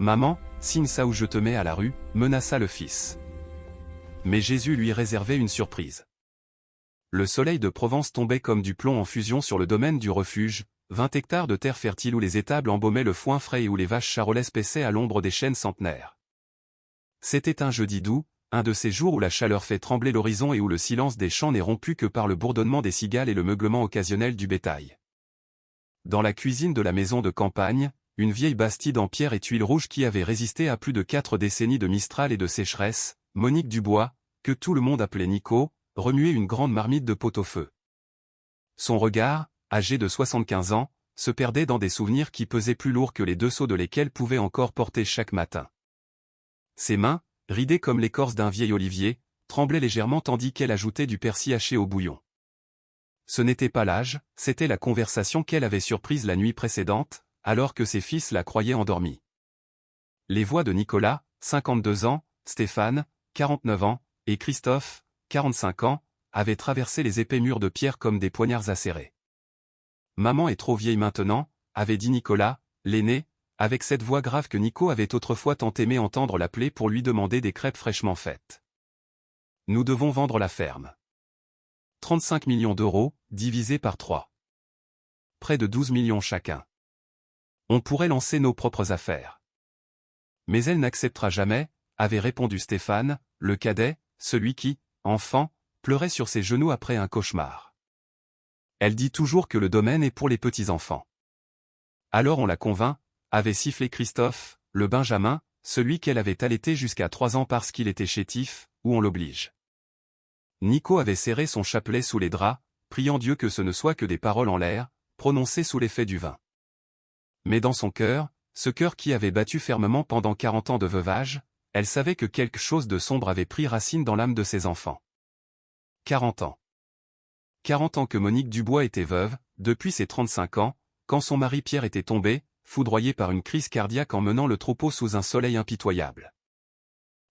Maman, signe ça ou je te mets à la rue, menaça le fils. Mais Jésus lui réservait une surprise. Le soleil de Provence tombait comme du plomb en fusion sur le domaine du refuge, 20 hectares de terre fertile où les étables embaumaient le foin frais et où les vaches charolaises paissaient à l'ombre des chênes centenaires. C'était un jeudi doux, un de ces jours où la chaleur fait trembler l'horizon et où le silence des champs n'est rompu que par le bourdonnement des cigales et le meuglement occasionnel du bétail. Dans la cuisine de la maison de campagne, une vieille bastide en pierre et tuiles rouges qui avait résisté à plus de 4 décennies de mistral et de sécheresse, Monique Dubois, que tout le monde appelait Nico, remuait une grande marmite de pot-au-feu. Son regard, âgé de 75 ans, se perdait dans des souvenirs qui pesaient plus lourds que les 2 seaux de lesquels pouvait encore porter chaque matin. Ses mains, ridées comme l'écorce d'un vieil olivier, tremblaient légèrement tandis qu'elle ajoutait du persil haché au bouillon. Ce n'était pas l'âge, c'était la conversation qu'elle avait surprise la nuit précédente, alors que ses fils la croyaient endormie. Les voix de Nicolas, 52 ans, Stéphane, 49 ans, et Christophe, 45 ans, avaient traversé les épais murs de pierre comme des poignards acérés. Maman est trop vieille maintenant, avait dit Nicolas, l'aîné, avec cette voix grave que Nico avait autrefois tant aimé entendre l'appeler pour lui demander des crêpes fraîchement faites. Nous devons vendre la ferme. 35 millions d'euros, divisés par 3. Près de 12 millions chacun. On pourrait lancer nos propres affaires. Mais elle n'acceptera jamais, avait répondu Stéphane, le cadet, celui qui, enfant, pleurait sur ses genoux après un cauchemar. Elle dit toujours que le domaine est pour les petits-enfants. Alors on la convainc, avait sifflé Christophe, le Benjamin, celui qu'elle avait allaité jusqu'à 3 ans parce qu'il était chétif, ou on l'oblige. Nico avait serré son chapelet sous les draps, priant Dieu que ce ne soit que des paroles en l'air, prononcées sous l'effet du vin. Mais dans son cœur, ce cœur qui avait battu fermement pendant 40 ans de veuvage, elle savait que quelque chose de sombre avait pris racine dans l'âme de ses enfants. 40 ans. 40 ans que Monique Dubois était veuve, depuis ses 35 ans, quand son mari Pierre était tombé, foudroyé par une crise cardiaque en menant le troupeau sous un soleil impitoyable.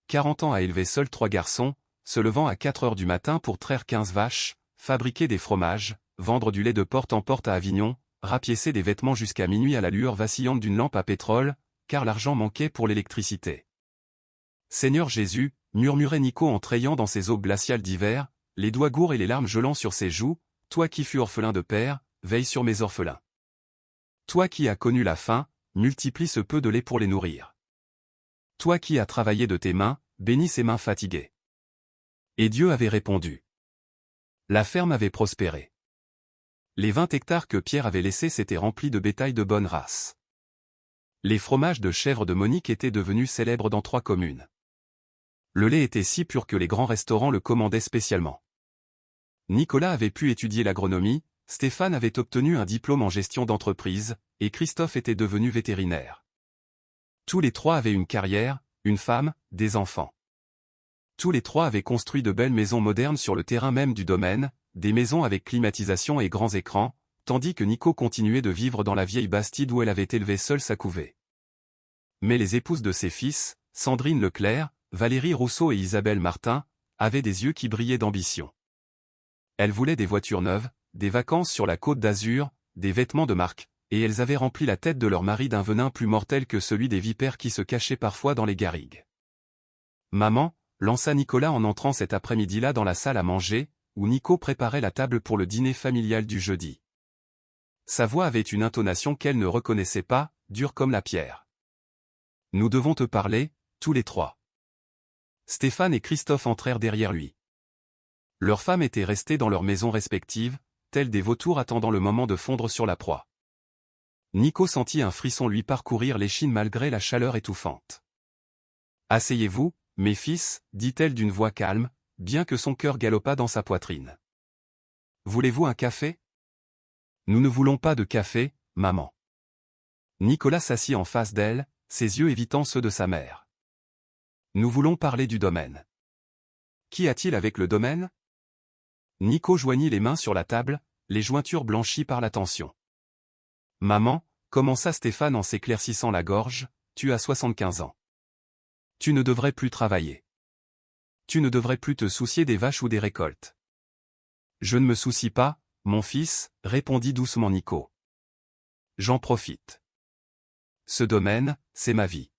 40 ans à élever seuls 3 garçons, se levant à 4 heures du matin pour traire 15 vaches, fabriquer des fromages, vendre du lait de porte en porte à Avignon, rapiécer des vêtements jusqu'à minuit à la lueur vacillante d'une lampe à pétrole, car l'argent manquait pour l'électricité. Seigneur Jésus, murmurait Nico en trayant dans ses eaux glaciales d'hiver, les doigts gourds et les larmes gelant sur ses joues, toi qui fus orphelin de père, veille sur mes orphelins. Toi qui as connu la faim, multiplie ce peu de lait pour les nourrir. Toi qui as travaillé de tes mains, bénis ces mains fatiguées. Et Dieu avait répondu. La ferme avait prospéré. Les 20 hectares que Pierre avait laissés s'étaient remplis de bétail de bonne race. Les fromages de chèvre de Monique étaient devenus célèbres dans 3 communes. Le lait était si pur que les grands restaurants le commandaient spécialement. Nicolas avait pu étudier l'agronomie, Stéphane avait obtenu un diplôme en gestion d'entreprise, et Christophe était devenu vétérinaire. Tous les 3 avaient une carrière, une femme, des enfants. Tous les 3 avaient construit de belles maisons modernes sur le terrain même du domaine, des maisons avec climatisation et grands écrans, tandis que Nico continuait de vivre dans la vieille bastide où elle avait élevé seule sa couvée. Mais les épouses de ses fils, Sandrine Leclerc, Valérie Rousseau et Isabelle Martin, avaient des yeux qui brillaient d'ambition. Elles voulaient des voitures neuves, des vacances sur la Côte d'Azur, des vêtements de marque, et elles avaient rempli la tête de leur mari d'un venin plus mortel que celui des vipères qui se cachaient parfois dans les garrigues. Maman, lança Nicolas en entrant cet après-midi-là dans la salle à manger, où Nico préparait la table pour le dîner familial du jeudi. Sa voix avait une intonation qu'elle ne reconnaissait pas, dure comme la pierre. Nous devons te parler, tous les 3. Stéphane et Christophe entrèrent derrière lui. Leurs femmes étaient restées dans leurs maisons respectives, telles des vautours attendant le moment de fondre sur la proie. Nico sentit un frisson lui parcourir l'échine malgré la chaleur étouffante. « Asseyez-vous, mes fils, dit-elle d'une voix calme, bien que son cœur galopât dans sa poitrine. Voulez-vous un café ? Nous ne voulons pas de café, maman. Nicolas s'assit en face d'elle, ses yeux évitant ceux de sa mère. Nous voulons parler du domaine. Qu'y a-t-il avec le domaine ? Nico joignit les mains sur la table, les jointures blanchies par la tension. Maman, commença Stéphane en s'éclaircissant la gorge, tu as 75 ans. Tu ne devrais plus travailler. Tu ne devrais plus te soucier des vaches ou des récoltes. Je ne me soucie pas, mon fils, répondit doucement Nico. J'en profite. Ce domaine, c'est ma vie.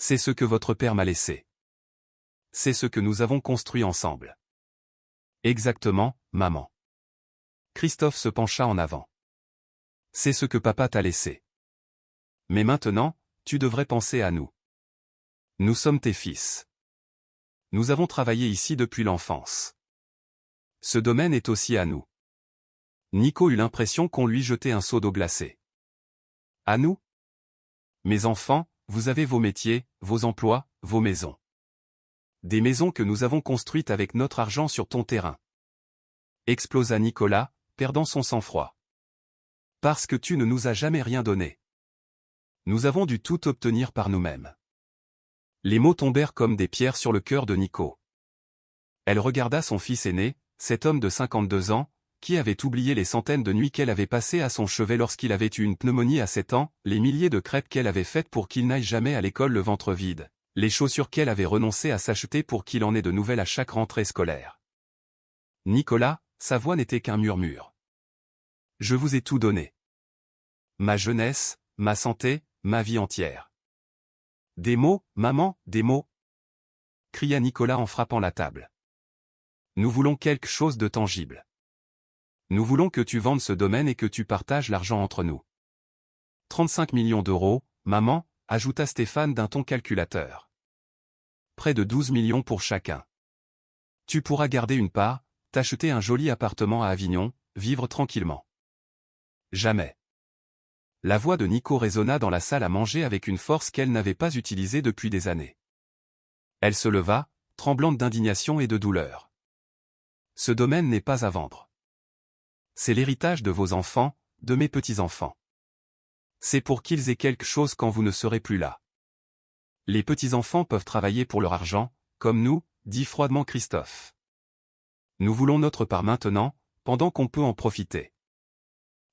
C'est ce que votre père m'a laissé. C'est ce que nous avons construit ensemble. Exactement, maman. Christophe se pencha en avant. C'est ce que papa t'a laissé. Mais maintenant, tu devrais penser à nous. Nous sommes tes fils. Nous avons travaillé ici depuis l'enfance. Ce domaine est aussi à nous. Nico eut l'impression qu'on lui jetait un seau d'eau glacée. À nous? Mes enfants, vous avez vos métiers, vos emplois, vos maisons. Des maisons que nous avons construites avec notre argent sur ton terrain. Explosa Nicolas, perdant son sang-froid. Parce que tu ne nous as jamais rien donné. Nous avons dû tout obtenir par nous-mêmes. Les mots tombèrent comme des pierres sur le cœur de Nico. Elle regarda son fils aîné, cet homme de 52 ans, qui avait oublié les centaines de nuits qu'elle avait passées à son chevet lorsqu'il avait eu une pneumonie à 7 ans, les milliers de crêpes qu'elle avait faites pour qu'il n'aille jamais à l'école le ventre vide, les chaussures qu'elle avait renoncé à s'acheter pour qu'il en ait de nouvelles à chaque rentrée scolaire. Nicolas, sa voix n'était qu'un murmure. Je vous ai tout donné. Ma jeunesse, ma santé, ma vie entière. Des mots, maman, des mots, cria Nicolas en frappant la table. Nous voulons quelque chose de tangible. Nous voulons que tu vendes ce domaine et que tu partages l'argent entre nous. 35 millions d'euros, maman, ajouta Stéphane d'un ton calculateur. Près de 12 millions pour chacun. Tu pourras garder une part, t'acheter un joli appartement à Avignon, vivre tranquillement. Jamais. La voix de Nico résonna dans la salle à manger avec une force qu'elle n'avait pas utilisée depuis des années. Elle se leva, tremblante d'indignation et de douleur. Ce domaine n'est pas à vendre. C'est l'héritage de vos enfants, de mes petits-enfants. C'est pour qu'ils aient quelque chose quand vous ne serez plus là. Les petits-enfants peuvent travailler pour leur argent, comme nous, dit froidement Christophe. Nous voulons notre part maintenant, pendant qu'on peut en profiter.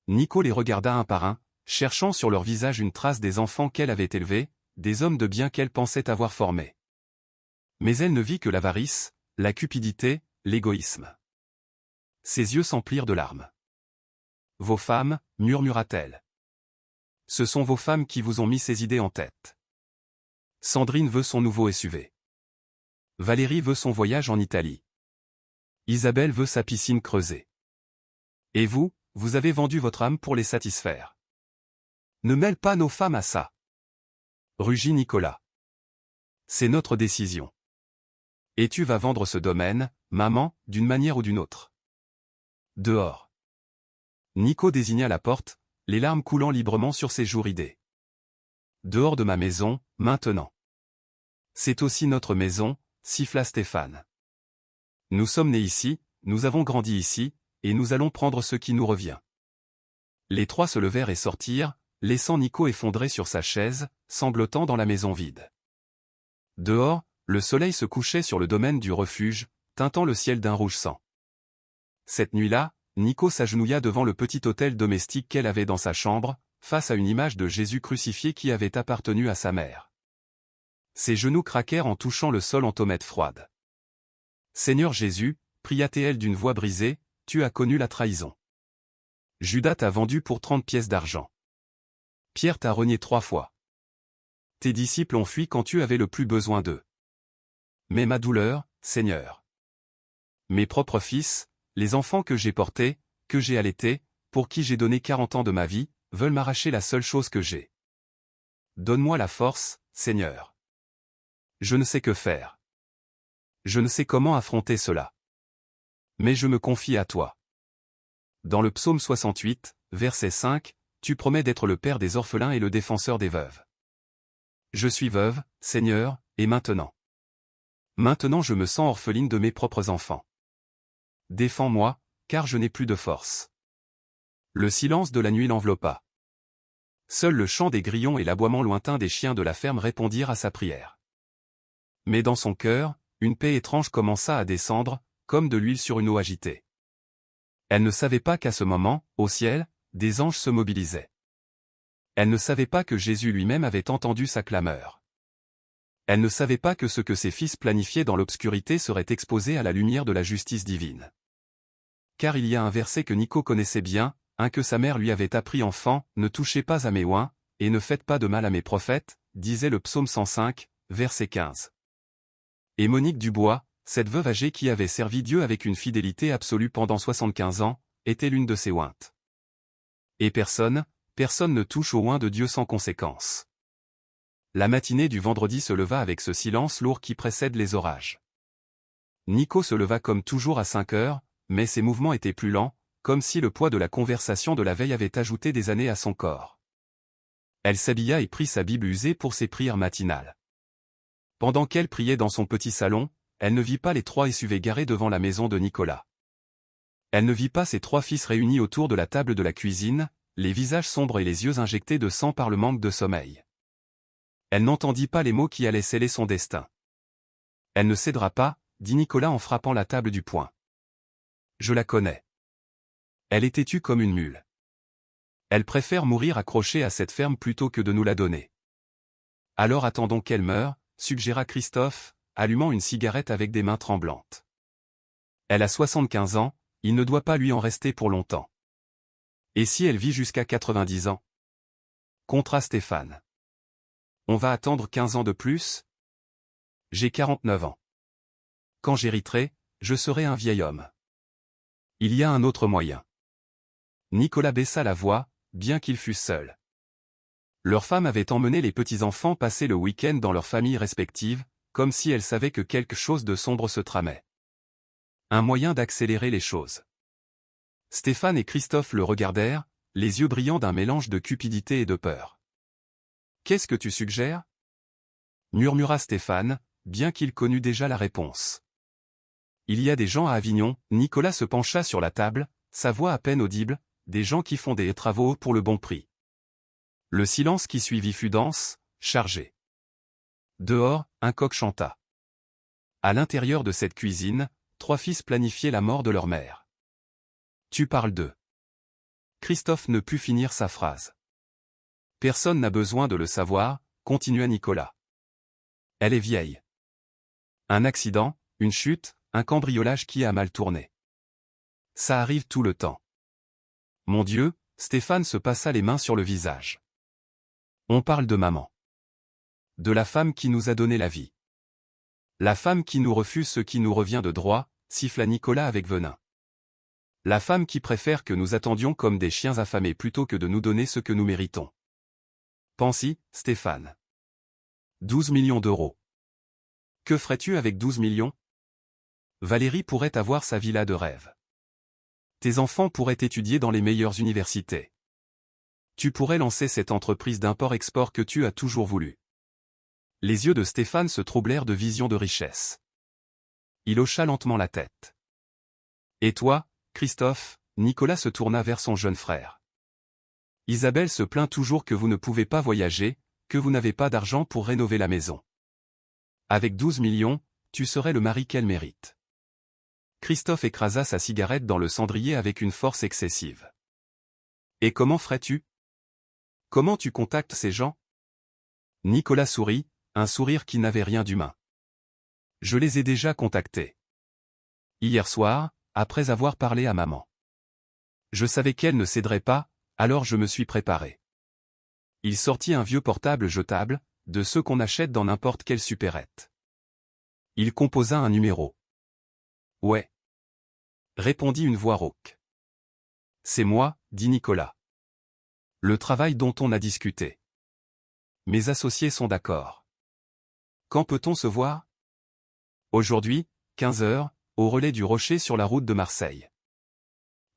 Nico les regarda un par un, cherchant sur leur visage une trace des enfants qu'elle avait élevés, des hommes de bien qu'elle pensait avoir formés. Mais elle ne vit que l'avarice, la cupidité, l'égoïsme. Ses yeux s'emplirent de larmes. Vos femmes, murmura-t-elle. Ce sont vos femmes qui vous ont mis ces idées en tête. Sandrine veut son nouveau SUV. Valérie veut son voyage en Italie. Isabelle veut sa piscine creusée. Et vous, vous avez vendu votre âme pour les satisfaire. Ne mêle pas nos femmes à ça. Rugit Nicolas. C'est notre décision. Et tu vas vendre ce domaine, maman, d'une manière ou d'une autre. Dehors. Nico désigna la porte, les larmes coulant librement sur ses joues ridées. Dehors de ma maison, maintenant. C'est aussi notre maison, siffla Stéphane. Nous sommes nés ici, nous avons grandi ici, et nous allons prendre ce qui nous revient. Les trois se levèrent et sortirent, laissant Nico effondré sur sa chaise, sanglotant dans la maison vide. Dehors, le soleil se couchait sur le domaine du refuge, teintant le ciel d'un rouge sang. Cette nuit-là, Nico s'agenouilla devant le petit autel domestique qu'elle avait dans sa chambre, face à une image de Jésus crucifié qui avait appartenu à sa mère. Ses genoux craquèrent en touchant le sol en tomate froide. « Seigneur Jésus, pria-t-elle d'une voix brisée, tu as connu la trahison. Judas t'a vendu pour 30 pièces d'argent. Pierre t'a renié 3 fois. Tes disciples ont fui quand tu avais le plus besoin d'eux. Mais ma douleur, Seigneur. Mes propres fils, les enfants que j'ai portés, que j'ai allaités, pour qui j'ai donné 40 ans de ma vie, veulent m'arracher la seule chose que j'ai. Donne-moi la force, Seigneur. Je ne sais que faire. Je ne sais comment affronter cela. Mais je me confie à toi. Dans le psaume 68, verset 5, tu promets d'être le père des orphelins et le défenseur des veuves. Je suis veuve, Seigneur, et maintenant. Maintenant je me sens orpheline de mes propres enfants. Défends-moi, car je n'ai plus de force. Le silence de la nuit l'enveloppa. Seul le chant des grillons et l'aboiement lointain des chiens de la ferme répondirent à sa prière. Mais dans son cœur, une paix étrange commença à descendre, comme de l'huile sur une eau agitée. Elle ne savait pas qu'à ce moment, au ciel, des anges se mobilisaient. Elle ne savait pas que Jésus lui-même avait entendu sa clameur. Elle ne savait pas que ce que ses fils planifiaient dans l'obscurité serait exposé à la lumière de la justice divine. Car il y a un verset que Nico connaissait bien, un que sa mère lui avait appris enfant, « Ne touchez pas à mes oins, et ne faites pas de mal à mes prophètes », disait le psaume 105, verset 15. Et Monique Dubois, cette veuve âgée qui avait servi Dieu avec une fidélité absolue pendant 75 ans, était l'une de ses ointes. Et personne ne touche au oint de Dieu sans conséquence. La matinée du vendredi se leva avec ce silence lourd qui précède les orages. Nico se leva comme toujours à 5 heures, mais ses mouvements étaient plus lents, comme si le poids de la conversation de la veille avait ajouté des années à son corps. Elle s'habilla et prit sa Bible usée pour ses prières matinales. Pendant qu'elle priait dans son petit salon, elle ne vit pas les 3 SUV garés devant la maison de Nicolas. Elle ne vit pas ses 3 fils réunis autour de la table de la cuisine, les visages sombres et les yeux injectés de sang par le manque de sommeil. Elle n'entendit pas les mots qui allaient sceller son destin. Elle ne cédera pas, dit Nicolas en frappant la table du poing. Je la connais. Elle est têtue comme une mule. Elle préfère mourir accrochée à cette ferme plutôt que de nous la donner. Alors attendons qu'elle meure, suggéra Christophe, allumant une cigarette avec des mains tremblantes. Elle a 75 ans, il ne doit pas lui en rester pour longtemps. Et si elle vit jusqu'à 90 ans? Contra Stéphane. On va attendre 15 ans de plus? J'ai 49 ans. Quand j'hériterai, je serai un vieil homme. Il y a un autre moyen. Nicolas baissa la voix, bien qu'il fût seul. Leurs femmes avaient emmené les petits-enfants passer le week-end dans leurs familles respectives, comme si elles savaient que quelque chose de sombre se tramait. Un moyen d'accélérer les choses. Stéphane et Christophe le regardèrent, les yeux brillants d'un mélange de cupidité et de peur. « Qu'est-ce que tu suggères » murmura Stéphane, bien qu'il connût déjà la réponse. « Il y a des gens à Avignon. » Nicolas se pencha sur la table, sa voix à peine audible, des gens qui font des travaux pour le bon prix. Le silence qui suivit fut dense, chargé. Dehors, un coq chanta. À l'intérieur de cette cuisine, 3 fils planifiaient la mort de leur mère. Tu parles d'eux. Christophe ne put finir sa phrase. Personne n'a besoin de le savoir, continua Nicolas. Elle est vieille. Un accident, une chute, un cambriolage qui a mal tourné. Ça arrive tout le temps. Mon Dieu, Stéphane se passa les mains sur le visage. On parle de maman. De la femme qui nous a donné la vie. La femme qui nous refuse ce qui nous revient de droit, siffla Nicolas avec venin. La femme qui préfère que nous attendions comme des chiens affamés plutôt que de nous donner ce que nous méritons. Pense-y, Stéphane. 12 millions d'euros. Que ferais-tu avec 12 millions? Valérie pourrait avoir sa villa de rêve. Tes enfants pourraient étudier dans les meilleures universités. Tu pourrais lancer cette entreprise d'import-export que tu as toujours voulu. Les yeux de Stéphane se troublèrent de visions de richesse. Il hocha lentement la tête. Et toi, Christophe? Nicolas se tourna vers son jeune frère. Isabelle se plaint toujours que vous ne pouvez pas voyager, que vous n'avez pas d'argent pour rénover la maison. Avec 12 millions, tu serais le mari qu'elle mérite. Christophe écrasa sa cigarette dans le cendrier avec une force excessive. Et comment ferais-tu? Comment tu contactes ces gens? Nicolas sourit, un sourire qui n'avait rien d'humain. Je les ai déjà contactés. Hier soir, après avoir parlé à maman. Je savais qu'elle ne céderait pas, alors je me suis préparé. Il sortit un vieux portable jetable, de ceux qu'on achète dans n'importe quelle supérette. Il composa un numéro. Ouais. Répondit une voix rauque. C'est moi, dit Nicolas. Le travail dont on a discuté. Mes associés sont d'accord. Quand peut-on se voir? Aujourd'hui, 15 heures, au relais du Rocher sur la route de Marseille.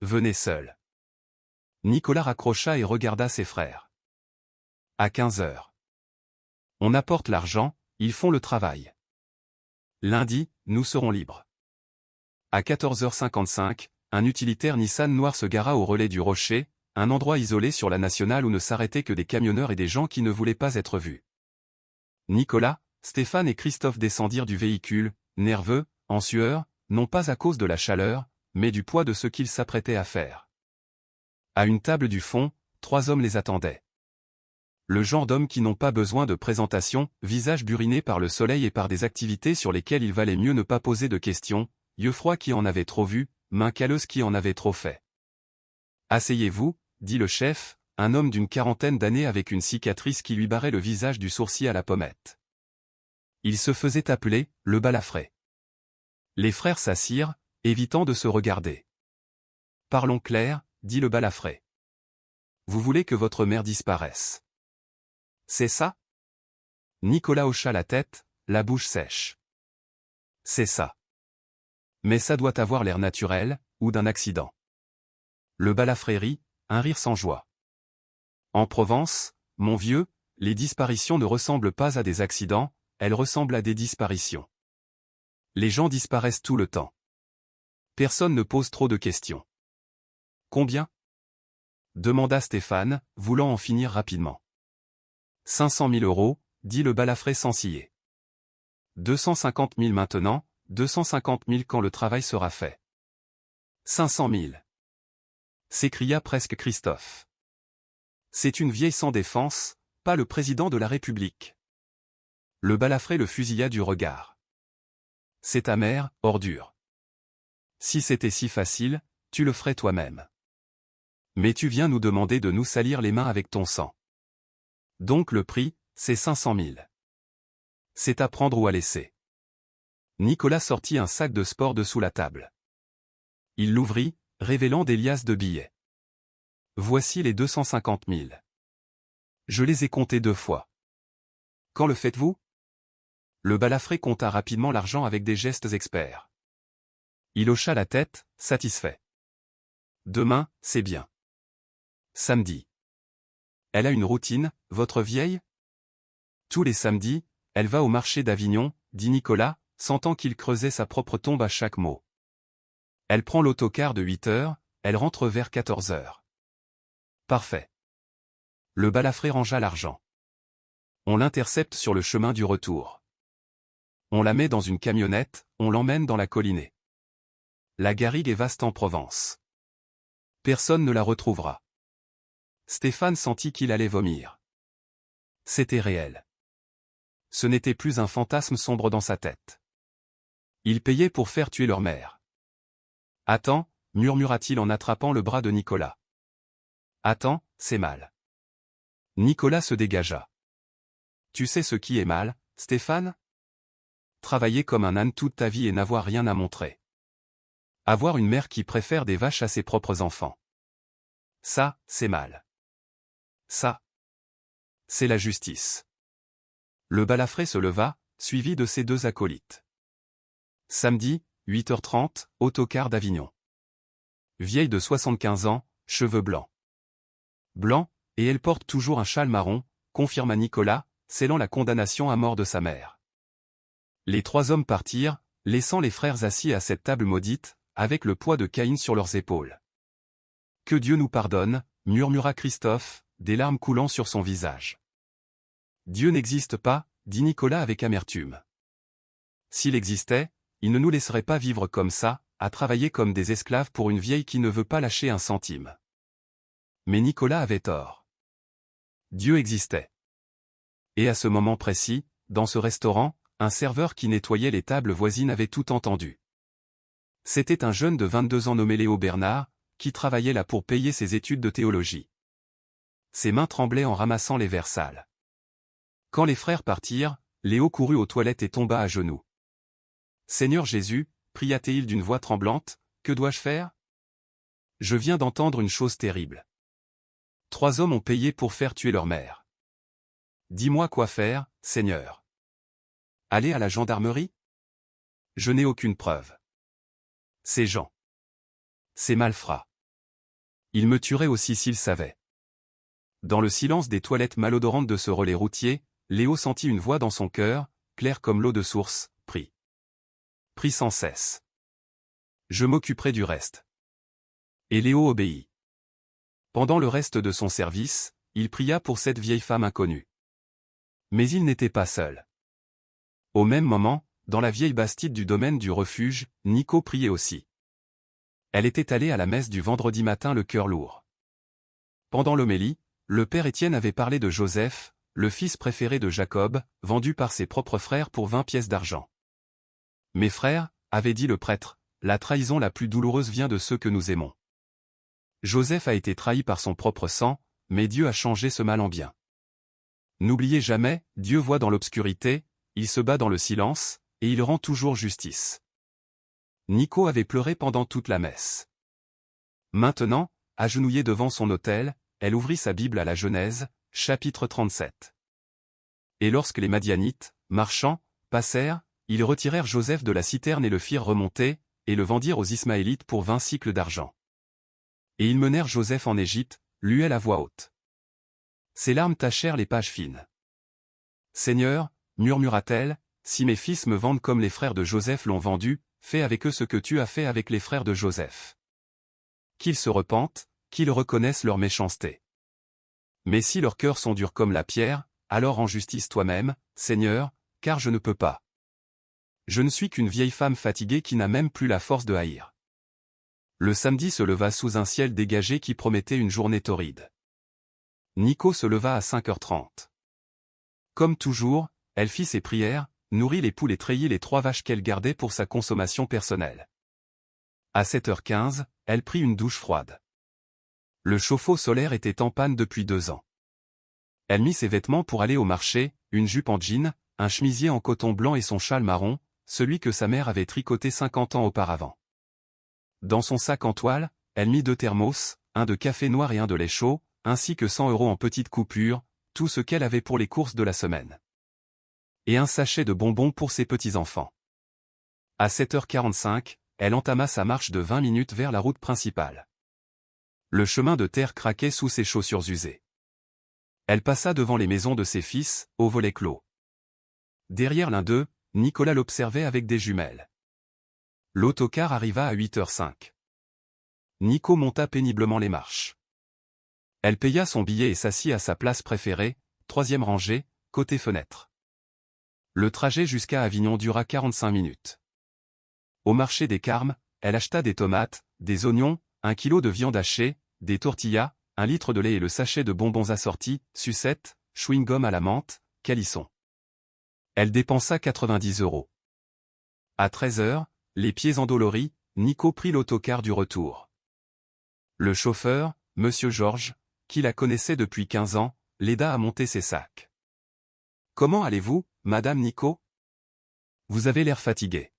Venez seul. Nicolas raccrocha et regarda ses frères. À 15 heures. On apporte l'argent, ils font le travail. Lundi, nous serons libres. À 14h55, un utilitaire Nissan noir se gara au relais du Rocher, un endroit isolé sur la nationale où ne s'arrêtaient que des camionneurs et des gens qui ne voulaient pas être vus. Nicolas, Stéphane et Christophe descendirent du véhicule, nerveux, en sueur, non pas à cause de la chaleur, mais du poids de ce qu'ils s'apprêtaient à faire. À une table du fond, 3 hommes les attendaient. Le genre d'hommes qui n'ont pas besoin de présentation, visage buriné par le soleil et par des activités sur lesquelles il valait mieux ne pas poser de questions, yeux froids qui en avaient trop vu, mains calleuses qui en avaient trop fait. Asseyez-vous, dit le chef, un homme d'une 40aine d'années avec une cicatrice qui lui barrait le visage du sourcil à la pommette. Il se faisait appeler le balafré. Les frères s'assirent, évitant de se regarder. Parlons clair, dit le balafré. Vous voulez que votre mère disparaisse. C'est ça? Nicolas hocha la tête, la bouche sèche. C'est ça. Mais ça doit avoir l'air naturel, ou d'un accident. Le balafré rit, un rire sans joie. En Provence, mon vieux, les disparitions ne ressemblent pas à des accidents, elles ressemblent à des disparitions. Les gens disparaissent tout le temps. Personne ne pose trop de questions. Combien? Demanda Stéphane, voulant en finir rapidement. 500 000 euros, dit le balafré sans ciller. 250 000 maintenant, 250 000 quand le travail sera fait. 500 000. S'écria presque Christophe. C'est une vieille sans défense, pas le président de la République. Le balafré le fusilla du regard. C'est ta mère, ordure. Si c'était si facile, tu le ferais toi-même. Mais tu viens nous demander de nous salir les mains avec ton sang. Donc le prix, c'est 500 000. C'est à prendre ou à laisser. Nicolas sortit un sac de sport de sous la table. Il l'ouvrit, révélant des liasses de billets. Voici les 250 000. Je les ai comptés 2 fois. Quand le faites-vous? Le balafré compta rapidement l'argent avec des gestes experts. Il hocha la tête, satisfait. Demain, c'est bien. Samedi. Elle a une routine, votre vieille? Tous les samedis, elle va au marché d'Avignon, dit Nicolas, sentant qu'il creusait sa propre tombe à chaque mot. Elle prend l'autocar de 8 heures, elle rentre vers 14 heures. Parfait. Le balafré rangea l'argent. On l'intercepte sur le chemin du retour. On la met dans une camionnette, on l'emmène dans la collinée. La garrigue est vaste en Provence. Personne ne la retrouvera. Stéphane sentit qu'il allait vomir. C'était réel. Ce n'était plus un fantasme sombre dans sa tête. Ils payaient pour faire tuer leur mère. Attends, murmura-t-il en attrapant le bras de Nicolas. Attends, c'est mal. Nicolas se dégagea. Tu sais ce qui est mal, Stéphane? Travailler comme un âne toute ta vie et n'avoir rien à montrer. Avoir une mère qui préfère des vaches à ses propres enfants. Ça, c'est mal. Ça, c'est la justice. Le balafré se leva, suivi de ses 2 acolytes. Samedi, 8h30, autocar d'Avignon. Vieille de 75 ans, cheveux blancs. Blancs, et elle porte toujours un châle marron, confirma Nicolas, scellant la condamnation à mort de sa mère. Les 3 hommes partirent, laissant les frères assis à cette table maudite, avec le poids de Caïn sur leurs épaules. Que Dieu nous pardonne, murmura Christophe, des larmes coulant sur son visage. Dieu n'existe pas, dit Nicolas avec amertume. S'il existait, il ne nous laisserait pas vivre comme ça, à travailler comme des esclaves pour une vieille qui ne veut pas lâcher un centime. Mais Nicolas avait tort. Dieu existait. Et à ce moment précis, dans ce restaurant, un serveur qui nettoyait les tables voisines avait tout entendu. C'était un jeune de 22 ans nommé Léo Bernard, qui travaillait là pour payer ses études de théologie. Ses mains tremblaient en ramassant les verres sales. Quand les frères partirent, Léo courut aux toilettes et tomba à genoux. « Seigneur Jésus, pria-t-il d'une voix tremblante, que dois-je faire? Je viens d'entendre une chose terrible. 3 hommes ont payé pour faire tuer leur mère. Dis-moi quoi faire, Seigneur. Aller à la gendarmerie? Je n'ai aucune preuve. Ces gens. Ces malfrats. Ils me tueraient aussi s'ils savaient. » Dans le silence des toilettes malodorantes de ce relais routier, Léo sentit une voix dans son cœur, claire comme l'eau de source, prie. Prie sans cesse. Je m'occuperai du reste. Et Léo obéit. Pendant le reste de son service, il pria pour cette vieille femme inconnue. Mais il n'était pas seul. Au même moment, dans la vieille bastide du domaine du refuge, Nico priait aussi. Elle était allée à la messe du vendredi matin le cœur lourd. Pendant l'homélie, le père Étienne avait parlé de Joseph, le fils préféré de Jacob, vendu par ses propres frères pour 20 pièces d'argent. « Mes frères, avait dit le prêtre, la trahison la plus douloureuse vient de ceux que nous aimons. Joseph a été trahi par son propre sang, mais Dieu a changé ce mal en bien. N'oubliez jamais, Dieu voit dans l'obscurité, il se bat dans le silence, et il rend toujours justice. Nico avait pleuré pendant toute la messe. Maintenant, agenouillée devant son autel, elle ouvrit sa Bible à la Genèse, chapitre 37. Et lorsque les Madianites, marchant, passèrent, ils retirèrent Joseph de la citerne et le firent remonter, et le vendirent aux Ismaélites pour 20 sicles d'argent. Et ils menèrent Joseph en Égypte, lut-elle à voix haute. Ses larmes tachèrent les pages fines. Seigneur, murmura-t-elle, si mes fils me vendent comme les frères de Joseph l'ont vendu, fais avec eux ce que tu as fait avec les frères de Joseph. Qu'ils se repentent, qu'ils reconnaissent leur méchanceté. Mais si leurs cœurs sont durs comme la pierre, alors rends justice toi-même, Seigneur, car je ne peux pas. Je ne suis qu'une vieille femme fatiguée qui n'a même plus la force de haïr. Le samedi se leva sous un ciel dégagé qui promettait une journée torride. Nico se leva à 5h30. Comme toujours, elle fit ses prières, nourrit les poules et treillit les 3 vaches qu'elle gardait pour sa consommation personnelle. À 7h15, elle prit une douche froide. Le chauffe-eau solaire était en panne depuis 2 ans. Elle mit ses vêtements pour aller au marché, une jupe en jean, un chemisier en coton blanc et son châle marron, celui que sa mère avait tricoté 50 ans auparavant. Dans son sac en toile, elle mit 2 thermos, un de café noir et un de lait chaud, ainsi que 100 € en petites coupures, tout ce qu'elle avait pour les courses de la semaine. Et un sachet de bonbons pour ses petits-enfants. À 7h45, elle entama sa marche de 20 minutes vers la route principale. Le chemin de terre craquait sous ses chaussures usées. Elle passa devant les maisons de ses fils, aux volets clos. Derrière l'un d'eux, Nicolas l'observait avec des jumelles. L'autocar arriva à 8h05. Nico monta péniblement les marches. Elle paya son billet et s'assit à sa place préférée, 3e rangée, côté fenêtre. Le trajet jusqu'à Avignon dura 45 minutes. Au marché des Carmes, elle acheta des tomates, des oignons, 1 kilo de viande hachée, des tortillas, 1 litre de lait et le sachet de bonbons assortis, sucettes, chewing-gum à la menthe, calisson. Elle dépensa 90 €. À 13h, les pieds endoloris, Nico prit l'autocar du retour. Le chauffeur, Monsieur Georges, qui la connaissait depuis 15 ans, l'aida à monter ses sacs. « Comment allez-vous, Madame Nico ? Vous avez l'air fatiguée. »«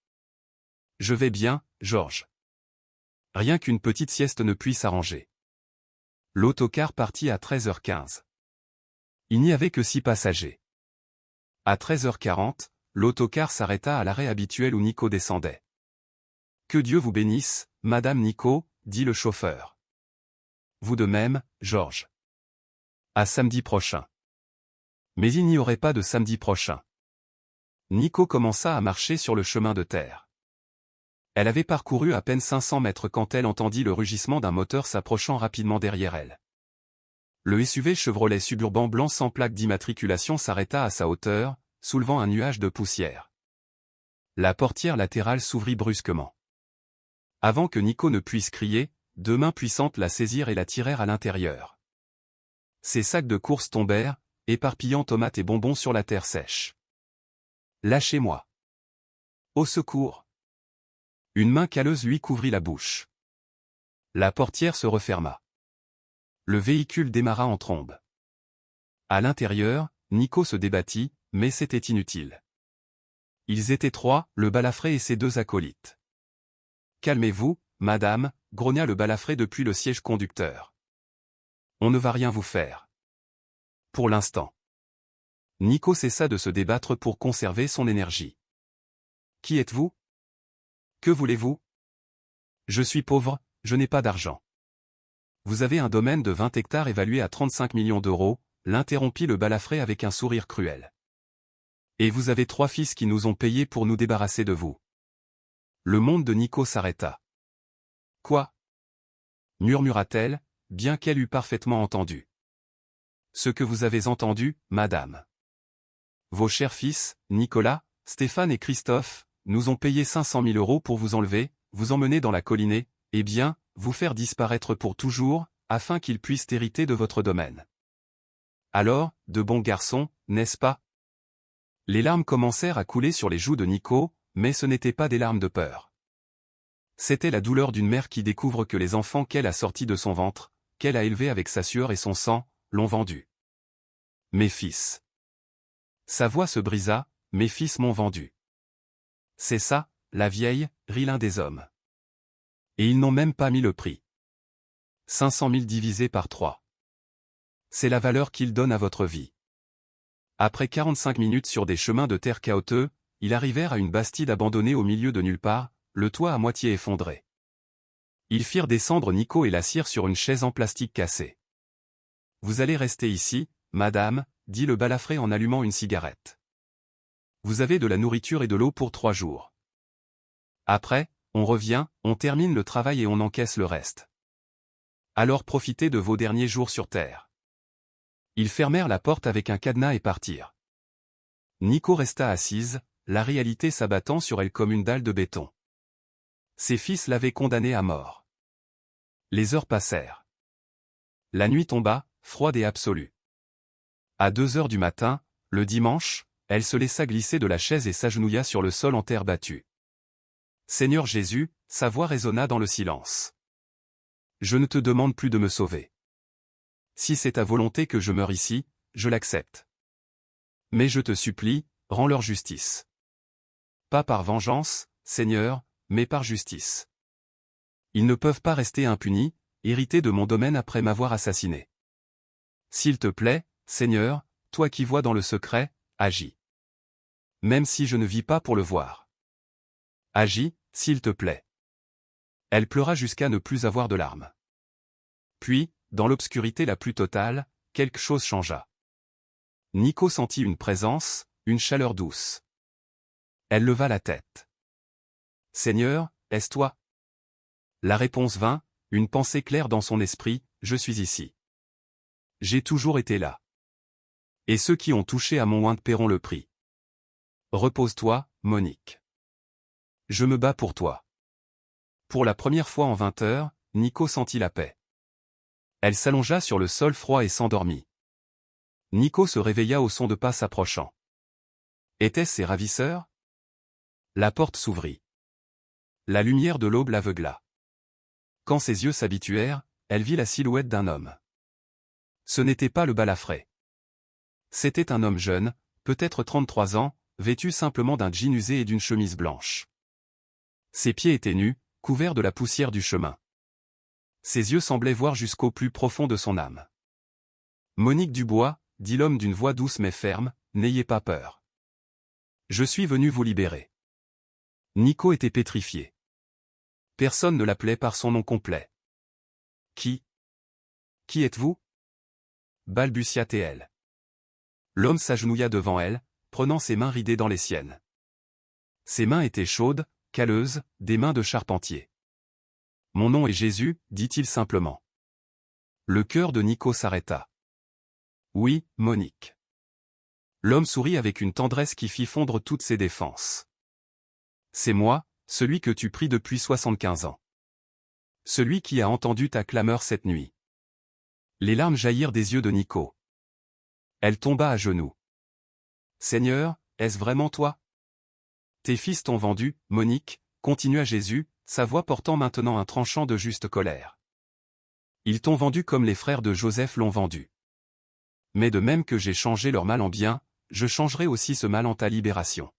Je vais bien, Georges. Rien qu'une petite sieste ne puisse arranger. » L'autocar partit à 13h15. Il n'y avait que 6 passagers. À 13h40, l'autocar s'arrêta à l'arrêt habituel où Nico descendait. « Que Dieu vous bénisse, Madame Nico, » dit le chauffeur. « Vous de même, Georges. À samedi prochain. » Mais il n'y aurait pas de samedi prochain. Nico commença à marcher sur le chemin de terre. Elle avait parcouru à peine 500 mètres quand elle entendit le rugissement d'un moteur s'approchant rapidement derrière elle. Le SUV Chevrolet Suburban blanc sans plaque d'immatriculation s'arrêta à sa hauteur, soulevant un nuage de poussière. La portière latérale s'ouvrit brusquement. Avant que Nico ne puisse crier, 2 mains puissantes la saisirent et la tirèrent à l'intérieur. Ses sacs de course tombèrent, éparpillant tomates et bonbons sur la terre sèche. « Lâchez-moi. Au secours !» Une main calleuse lui couvrit la bouche. La portière se referma. Le véhicule démarra en trombe. À l'intérieur, Nico se débattit, mais c'était inutile. Ils étaient 3, le balafré et ses 2 acolytes. « Calmez-vous, madame » grogna le balafré depuis le siège conducteur. « On ne va rien vous faire. Pour l'instant. » Nico cessa de se débattre pour conserver son énergie. « Qui êtes-vous ? Que voulez-vous ? Je suis pauvre, je n'ai pas d'argent. » « Vous avez un domaine de 20 hectares évalué à 35 millions d'euros, l'interrompit le balafré avec un sourire cruel. « Et vous avez 3 fils qui nous ont payé pour nous débarrasser de vous. » Le monde de Nico s'arrêta. « Quoi ? » murmura-t-elle, bien qu'elle eût parfaitement entendu. « Ce que vous avez entendu, madame. Vos chers fils, Nicolas, Stéphane et Christophe, nous ont payé 500 000 € pour vous enlever, vous emmener dans la collinée, et bien, vous faire disparaître pour toujours, afin qu'ils puissent hériter de votre domaine. Alors, de bons garçons, n'est-ce pas ? » Les larmes commencèrent à couler sur les joues de Nico, mais ce n'étaient pas des larmes de peur. C'était la douleur d'une mère qui découvre que les enfants qu'elle a sortis de son ventre, qu'elle a élevés avec sa sueur et son sang, l'ont vendu. « Mes fils. » Sa voix se brisa, mes fils m'ont vendu. C'est ça, la vieille, rit l'un des hommes. Et ils n'ont même pas mis le prix. 500 000 divisé par 3. C'est la valeur qu'ils donnent à votre vie. Après 45 minutes sur des chemins de terre chaotiques, ils arrivèrent à une bastide abandonnée au milieu de nulle part, le toit à moitié effondré. Ils firent descendre Nico et la cire sur une chaise en plastique cassée. « Vous allez rester ici, madame, » dit le balafré en allumant une cigarette. « Vous avez de la nourriture et de l'eau pour 3 jours. Après, on revient, on termine le travail et on encaisse le reste. Alors profitez de vos derniers jours sur terre. » Ils fermèrent la porte avec un cadenas et partirent. Nico resta assise, la réalité s'abattant sur elle comme une dalle de béton. Ses fils l'avaient condamnée à mort. Les heures passèrent. La nuit tomba, froide et absolue. À 2 heures du matin, le dimanche, elle se laissa glisser de la chaise et s'agenouilla sur le sol en terre battue. « Seigneur Jésus », sa voix résonna dans le silence. « Je ne te demande plus de me sauver. Si c'est ta volonté que je meure ici, je l'accepte. Mais je te supplie, rends leur justice. Pas par vengeance, Seigneur, mais par justice. Ils ne peuvent pas rester impunis, hérités de mon domaine après m'avoir assassiné. S'il te plaît, Seigneur, toi qui vois dans le secret, agis. Même si je ne vis pas pour le voir. Agis, s'il te plaît. » Elle pleura jusqu'à ne plus avoir de larmes. Puis, dans l'obscurité la plus totale, quelque chose changea. Nico sentit une présence, une chaleur douce. Elle leva la tête. « Seigneur, est-ce toi ?» La réponse vint, une pensée claire dans son esprit, « Je suis ici. J'ai toujours été là. Et ceux qui ont touché à mon ointe paieront le prix. Repose-toi, Monique. Je me bats pour toi. » Pour la première fois en 20 heures, Nico sentit la paix. Elle s'allongea sur le sol froid et s'endormit. Nico se réveilla au son de pas s'approchant. Étaient-ce ses ravisseurs? La porte s'ouvrit. La lumière de l'aube l'aveugla. Quand ses yeux s'habituèrent, elle vit la silhouette d'un homme. Ce n'était pas le balafré. C'était un homme jeune, peut-être 33 ans, vêtu simplement d'un jean usé et d'une chemise blanche. Ses pieds étaient nus, couverts de la poussière du chemin. Ses yeux semblaient voir jusqu'au plus profond de son âme. « Monique Dubois, » dit l'homme d'une voix douce mais ferme, « n'ayez pas peur. Je suis venu vous libérer. » Nico était pétrifié. Personne ne l'appelait par son nom complet. « Qui êtes-vous » balbutia-t-elle. L'homme s'agenouilla devant elle, prenant ses mains ridées dans les siennes. Ses mains étaient chaudes, calleuses, des mains de charpentier. « Mon nom est Jésus, » dit-il simplement. Le cœur de Nico s'arrêta. « Oui, Monique. » L'homme sourit avec une tendresse qui fit fondre toutes ses défenses. « C'est moi, celui que tu pries depuis 75 ans. Celui qui a entendu ta clameur cette nuit. » Les larmes jaillirent des yeux de Nico. Elle tomba à genoux. « Seigneur, est-ce vraiment toi? Tes fils t'ont vendu, Monique, » continua Jésus, sa voix portant maintenant un tranchant de juste colère. Ils t'ont vendu comme les frères de Joseph l'ont vendu. Mais de même que j'ai changé leur mal en bien, je changerai aussi ce mal en ta libération.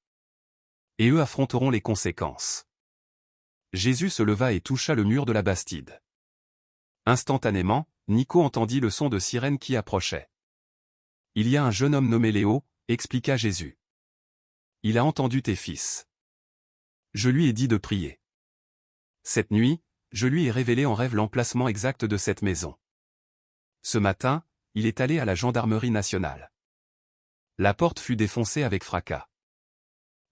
Et eux affronteront les conséquences. Jésus se leva et toucha le mur de la bastide. Instantanément, Nico entendit le son de sirène qui approchait. « Il y a un jeune homme nommé Léo, » expliqua Jésus. « Il a entendu tes fils. Je lui ai dit de prier. Cette nuit, je lui ai révélé en rêve l'emplacement exact de cette maison. Ce matin, il est allé à la gendarmerie nationale. La porte fut défoncée avec fracas.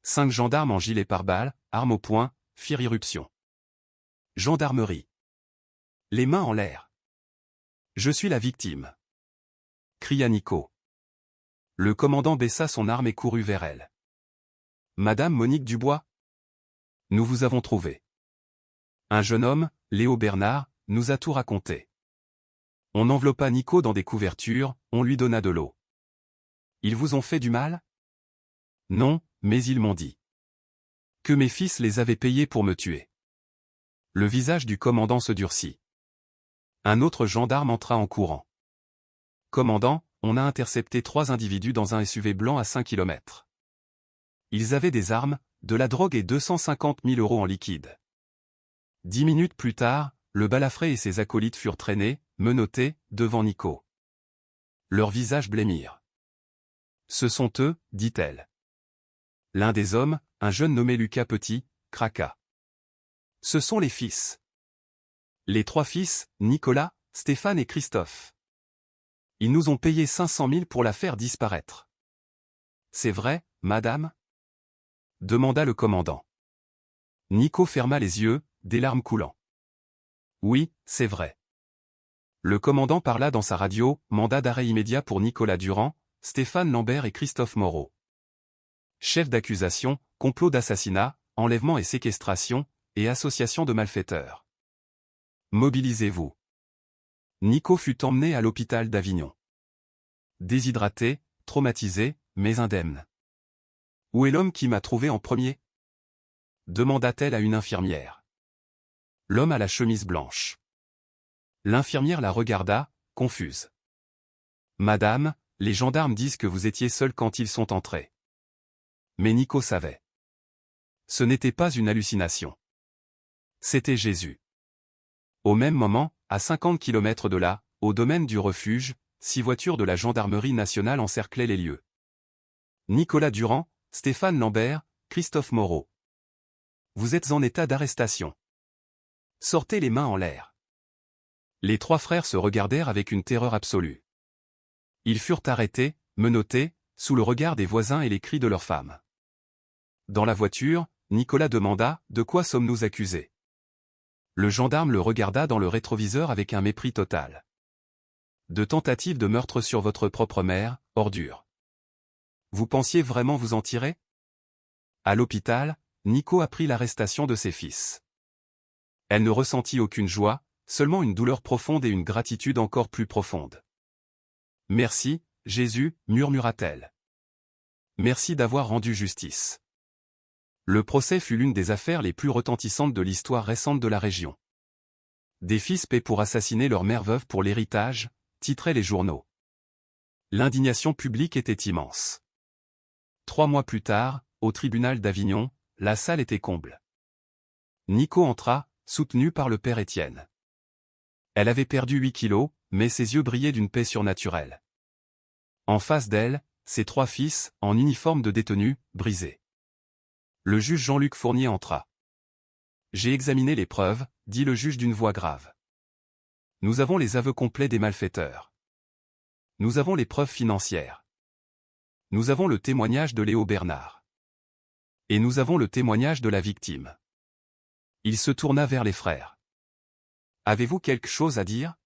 5 gendarmes en gilet pare-balles, armes au poing, firent irruption. Gendarmerie. Les mains en l'air. Je suis la victime. Cria Nico. Le commandant baissa son arme et courut vers elle. Madame Monique Dubois? Nous vous avons trouvé. Un jeune homme, Léo Bernard, nous a tout raconté. On enveloppa Nico dans des couvertures, on lui donna de l'eau. Ils vous ont fait du mal? Non, mais ils m'ont dit que mes fils les avaient payés pour me tuer. Le visage du commandant se durcit. Un autre gendarme entra en courant. Commandant, on a intercepté 3 individus dans un SUV blanc à 5 km. Ils avaient des armes, de la drogue et 250 000 € en liquide. 10 minutes plus tard, le balafré et ses acolytes furent traînés, menottés, devant Nico. Leurs visages blêmirent. « Ce sont eux, dit-elle. » L'un des hommes, un jeune nommé Lucas Petit, craqua. « Ce sont les fils. Les 3 fils, Nicolas, Stéphane et Christophe. Ils nous ont payé 500 000 pour la faire disparaître. »« C'est vrai, madame ?» demanda le commandant. Nico ferma les yeux, des larmes coulant. « Oui, c'est vrai. » Le commandant parla dans sa radio, mandat d'arrêt immédiat pour Nicolas Durand, Stéphane Lambert et Christophe Moreau. Chef d'accusation, complot d'assassinat, enlèvement et séquestration, et association de malfaiteurs. Mobilisez-vous. Nico fut emmené à l'hôpital d'Avignon. Déshydraté, traumatisé, mais indemne. « Où est l'homme qui m'a trouvé en premier ?» demanda-t-elle à une infirmière. L'homme à la chemise blanche. L'infirmière la regarda, confuse. « Madame, les gendarmes disent que vous étiez seule quand ils sont entrés. » Mais Nico savait. Ce n'était pas une hallucination. C'était Jésus. Au même moment, à 50 km de là, au domaine du refuge, 6 voitures de la gendarmerie nationale encerclaient les lieux. Nicolas Durand, Stéphane Lambert, Christophe Moreau. Vous êtes en état d'arrestation. Sortez les mains en l'air. Les 3 frères se regardèrent avec une terreur absolue. Ils furent arrêtés, menottés, sous le regard des voisins et les cris de leurs femmes. Dans la voiture, Nicolas demanda « De quoi sommes-nous accusés ?» Le gendarme le regarda dans le rétroviseur avec un mépris total. « De tentative de meurtre sur votre propre mère, ordure. Vous pensiez vraiment vous en tirer ?» À l'hôpital, Nico apprit l'arrestation de ses fils. Elle ne ressentit aucune joie, seulement une douleur profonde et une gratitude encore plus profonde. « Merci, Jésus, murmura-t-elle. Merci d'avoir rendu justice. » Le procès fut l'une des affaires les plus retentissantes de l'histoire récente de la région. Des fils paient pour assassiner leur mère veuve pour l'héritage, titraient les journaux. L'indignation publique était immense. 3 mois plus tard, au tribunal d'Avignon, la salle était comble. Nico entra, soutenu par le père Étienne. Elle avait perdu 8 kilos, mais ses yeux brillaient d'une paix surnaturelle. En face d'elle, ses 3 fils, en uniforme de détenu, brisés. Le juge Jean-Luc Fournier entra. « J'ai examiné les preuves, » dit le juge d'une voix grave. « Nous avons les aveux complets des malfaiteurs. Nous avons les preuves financières. Nous avons le témoignage de Léo Bernard. Et nous avons le témoignage de la victime. » Il se tourna vers les frères. « Avez-vous quelque chose à dire ?»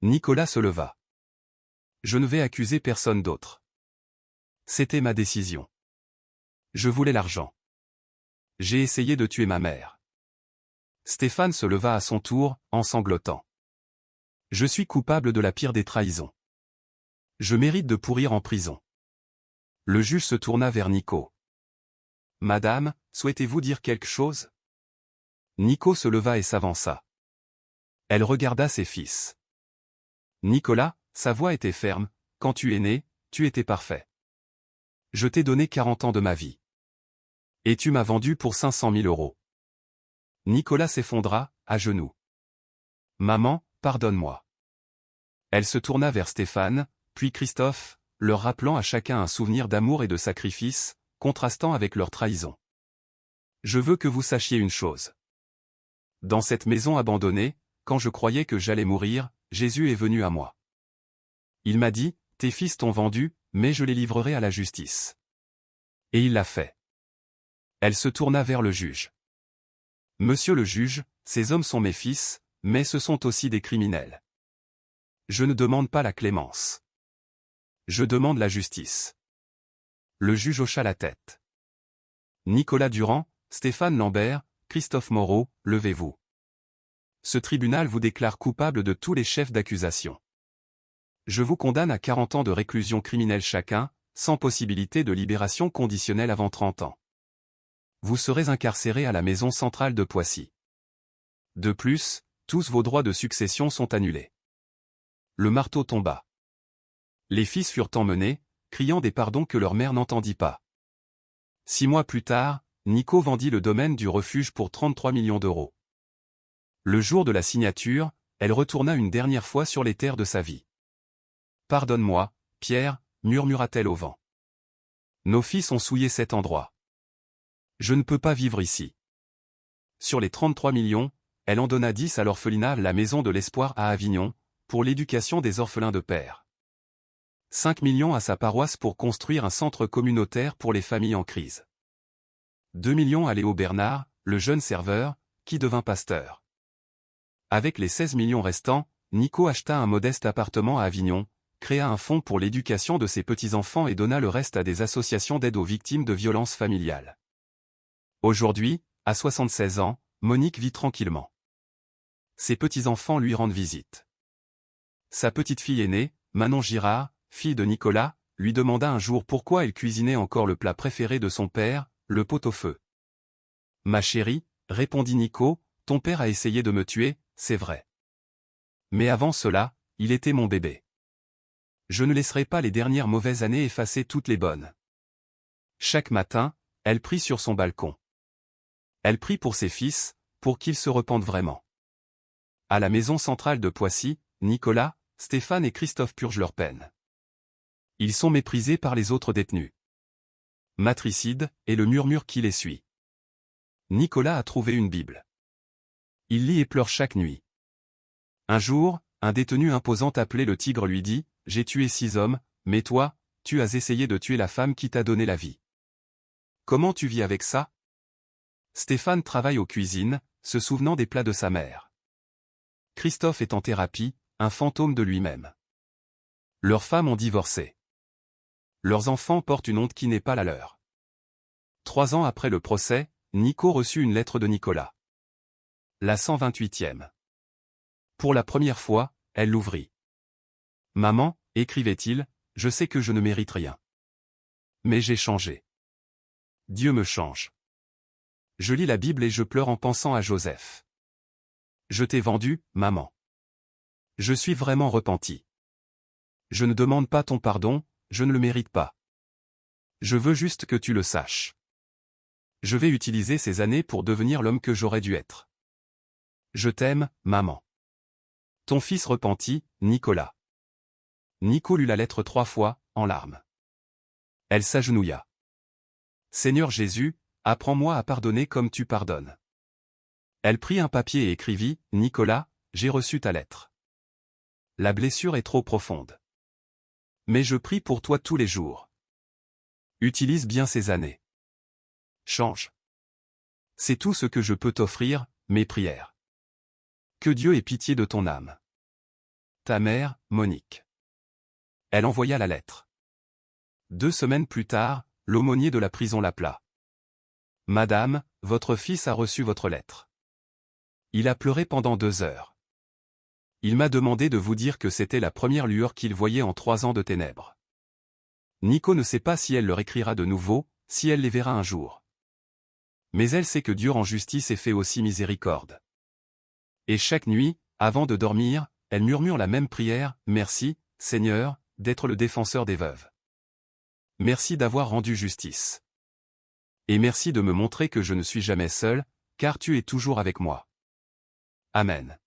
Nicolas se leva. « Je ne vais accuser personne d'autre. C'était ma décision. Je voulais l'argent. J'ai essayé de tuer ma mère. » Stéphane se leva à son tour, en sanglotant. « Je suis coupable de la pire des trahisons. Je mérite de pourrir en prison. » Le juge se tourna vers Nico. « Madame, souhaitez-vous dire quelque chose ?» Nico se leva et s'avança. Elle regarda ses fils. « Nicolas, » sa voix était ferme, « quand tu es né, tu étais parfait. Je t'ai donné 40 ans de ma vie. Et tu m'as vendu pour 500 000 €. » Nicolas s'effondra, à genoux. « Maman, pardonne-moi. » Elle se tourna vers Stéphane, puis Christophe, leur rappelant à chacun un souvenir d'amour et de sacrifice, contrastant avec leur trahison. « Je veux que vous sachiez une chose. Dans cette maison abandonnée, quand je croyais que j'allais mourir, Jésus est venu à moi. Il m'a dit, « Tes fils t'ont vendu, mais je les livrerai à la justice. » Et il l'a fait. Elle se tourna vers le juge. « Monsieur le juge, ces hommes sont mes fils, mais ce sont aussi des criminels. Je ne demande pas la clémence. Je demande la justice. » Le juge hocha la tête. « Nicolas Durand, Stéphane Lambert, Christophe Moreau, levez-vous. Ce tribunal vous déclare coupable de tous les chefs d'accusation. Je vous condamne à 40 ans de réclusion criminelle chacun, sans possibilité de libération conditionnelle avant 30 ans. Vous serez incarcérés à la maison centrale de Poissy. De plus, tous vos droits de succession sont annulés. » Le marteau tomba. Les fils furent emmenés, criant des pardons que leur mère n'entendit pas. 6 mois plus tard, Nico vendit le domaine du refuge pour 33 millions d'euros. Le jour de la signature, elle retourna une dernière fois sur les terres de sa vie. « Pardonne-moi, Pierre, murmura-t-elle au vent. Nos fils ont souillé cet endroit. Je ne peux pas vivre ici. » Sur les 33 millions, elle en donna 10 à l'orphelinat La Maison de l'Espoir à Avignon, pour l'éducation des orphelins de père. 5 millions à sa paroisse pour construire un centre communautaire pour les familles en crise. 2 millions à Léo Bernard, le jeune serveur, qui devint pasteur. Avec les 16 millions restants, Nico acheta un modeste appartement à Avignon, créa un fonds pour l'éducation de ses petits-enfants et donna le reste à des associations d'aide aux victimes de violences familiales. Aujourd'hui, à 76 ans, Monique vit tranquillement. Ses petits-enfants lui rendent visite. Sa petite-fille aînée, Manon Girard, fille de Nicolas, lui demanda un jour pourquoi elle cuisinait encore le plat préféré de son père, le pot-au-feu. « Ma chérie, répondit Nico, ton père a essayé de me tuer, c'est vrai. Mais avant cela, il était mon bébé. Je ne laisserai pas les dernières mauvaises années effacer toutes les bonnes. » Chaque matin, elle prie sur son balcon. Elle prie pour ses fils, pour qu'ils se repentent vraiment. À la maison centrale de Poissy, Nicolas, Stéphane et Christophe purgent leur peine. Ils sont méprisés par les autres détenus. Matricide, et le murmure qui les suit. Nicolas a trouvé une Bible. Il lit et pleure chaque nuit. Un jour, un détenu imposant appelé le Tigre lui dit « J'ai tué 6 hommes, mais toi, tu as essayé de tuer la femme qui t'a donné la vie. Comment tu vis avec ça ?» Stéphane travaille aux cuisines, se souvenant des plats de sa mère. Christophe est en thérapie, un fantôme de lui-même. Leurs femmes ont divorcé. Leurs enfants portent une honte qui n'est pas la leur. 3 ans après le procès, Nico reçut une lettre de Nicolas. La 128e. Pour la première fois, elle l'ouvrit. « Maman, écrivait-il, je sais que je ne mérite rien. Mais j'ai changé. Dieu me change. Je lis la Bible et je pleure en pensant à Joseph. Je t'ai vendu, maman. Je suis vraiment repenti. Je ne demande pas ton pardon, je ne le mérite pas. Je veux juste que tu le saches. Je vais utiliser ces années pour devenir l'homme que j'aurais dû être. Je t'aime, maman. Ton fils repenti, Nicolas. » Nico lut la lettre 3 fois, en larmes. Elle s'agenouilla. « Seigneur Jésus, apprends-moi à pardonner comme tu pardonnes. » Elle prit un papier et écrivit « Nicolas, j'ai reçu ta lettre. La blessure est trop profonde. Mais je prie pour toi tous les jours. Utilise bien ces années. Change. C'est tout ce que je peux t'offrir, mes prières. Que Dieu ait pitié de ton âme. Ta mère, Monique. » Elle envoya la lettre. 2 semaines plus tard, l'aumônier de la prison l'appela. « Madame, votre fils a reçu votre lettre. Il a pleuré pendant 2 heures. Il m'a demandé de vous dire que c'était la première lueur qu'il voyait en 3 ans de ténèbres. » Nico ne sait pas si elle leur écrira de nouveau, si elle les verra un jour. Mais elle sait que Dieu rend justice et fait aussi miséricorde. Et chaque nuit, avant de dormir, elle murmure la même prière « Merci, Seigneur, d'être le défenseur des veuves. Merci d'avoir rendu justice. Et merci de me montrer que je ne suis jamais seul, car tu es toujours avec moi. Amen. »